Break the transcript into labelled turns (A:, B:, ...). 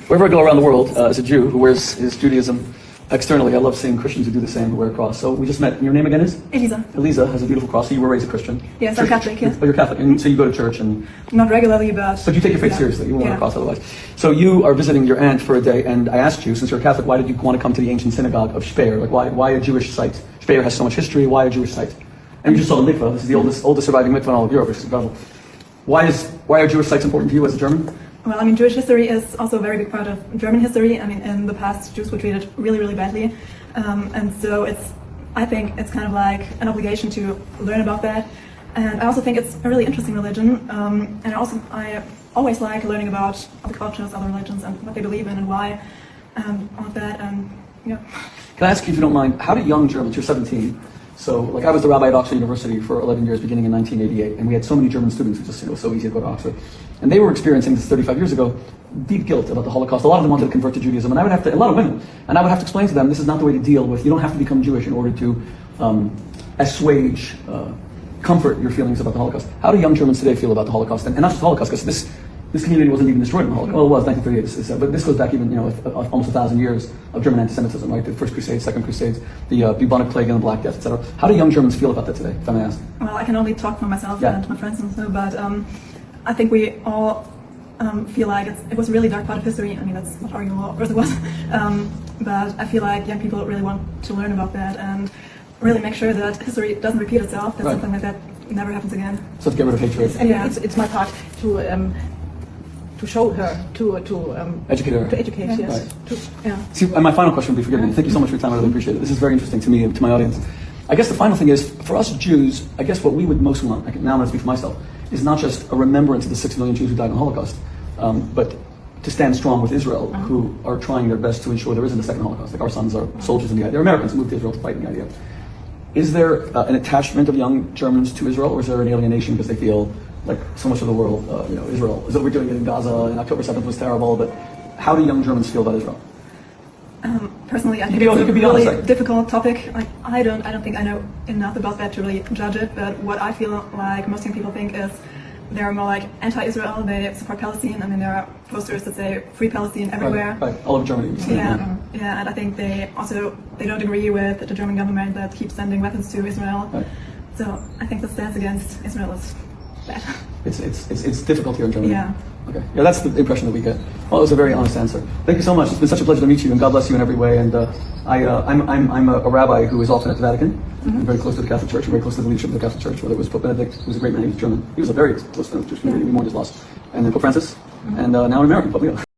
A: Wherever I go around the world as a Jew who wears his Judaism externally, I love seeing Christians who do the same, who wear a cross. So we just met. Your name again is?
B: Elisa.
A: Elisa has a beautiful cross. So you were raised a Christian.
B: Yes, I'm Catholic, yes.
A: Oh, you're Catholic. And so you go to church and...
B: Not regularly, but...
A: But you take your faith seriously. You won't wear a cross otherwise. So you are visiting your aunt for a day, and I asked you, since you're a Catholic, why did you want to come to the ancient synagogue of Speyer? Like, why a Jewish site? Speyer has so much history. Why a Jewish site? And you just saw the mikvah. This is the oldest surviving mikvah in all of Europe, which is incredible. Why are Jewish sites important to you as a German?
B: Well, I mean, Jewish history is also a very big part of German history. I mean, in the past, Jews were treated really, really badly. And so I think it's kind of like an obligation to learn about that. And I also think it's a really interesting religion. And I always like learning about other cultures, other religions, and what they believe in and why, all of that. And yeah.
A: Can I ask you, if you don't mind, how do young Germans, you're 17, so like I was the rabbi at Oxford University for 11 years beginning in 1988, and we had so many German students who just, it was so easy to go to Oxford. And they were experiencing this 35 years ago, deep guilt about the Holocaust. A lot of them wanted to convert to Judaism, and a lot of women, and I would have to explain to them, this is not the way to deal with, you don't have to become Jewish in order to assuage, comfort your feelings about the Holocaust. How do young Germans today feel about the Holocaust? And not just the Holocaust, because this community wasn't even destroyed in the Holocaust. Well, it was 1938, but this goes back even, almost 1,000 years of German anti-Semitism, right? The First Crusade, Second Crusades, the bubonic plague and the Black Death, etc. How do young Germans feel about that today, if I may ask?
B: Well, I can only talk for myself and my friends and so, but I think we all feel like it was a really dark part of history. I mean, that's not arguable, of course it was. But I feel like young people really want to learn about that and really make sure that history doesn't repeat itself, that something like that never happens again.
A: So to get rid of hatred.
C: It's my part to show her, to
A: educate her.
C: To educate, yes.
A: Right. See, and my final question would be, forgive me, thank you so much for your time, I really appreciate it. This is very interesting to me and to my audience. I guess the final thing is, for us Jews, I guess what we would most want, now I'm going to speak for myself, is not just a remembrance of the 6 million Jews who died in the Holocaust, but to stand strong with Israel, who are trying their best to ensure there isn't a second Holocaust. Like our sons are soldiers in the idea. They're Americans who moved to Israel to fight in the idea. Is there an attachment of young Germans to Israel, or is there an alienation because they feel like so much of the world, Israel, is that we're doing it in Gaza, and October 7th was terrible, but how do young Germans feel about Israel?
B: Personally, I think it's a really difficult topic. Like, I don't think I know enough about that to really judge it, but what I feel like most young people think is they're more like anti-Israel, they support Palestine. I mean, there are posters that say Free Palestine everywhere.
A: Right. All over Germany.
B: Yeah, and I think they don't agree with the German government that keeps sending weapons to Israel.
A: Right.
B: So I think the stance against Israel is bad.
A: It's difficult here in Germany.
B: Yeah.
A: Okay. Yeah, that's the impression that we get. Well, it was a very honest answer. Thank you so much. It's been such a pleasure to meet you, and God bless you in every way. And I'm a rabbi who is often at the Vatican. I'm very close to the Catholic Church, and very close to the leadership of the Catholic Church. Whether it was Pope Benedict, who was a great man, he was German. He was a very close to the Jewish community. We mourned his loss. And then Pope Francis, and now an American, Pope Leo.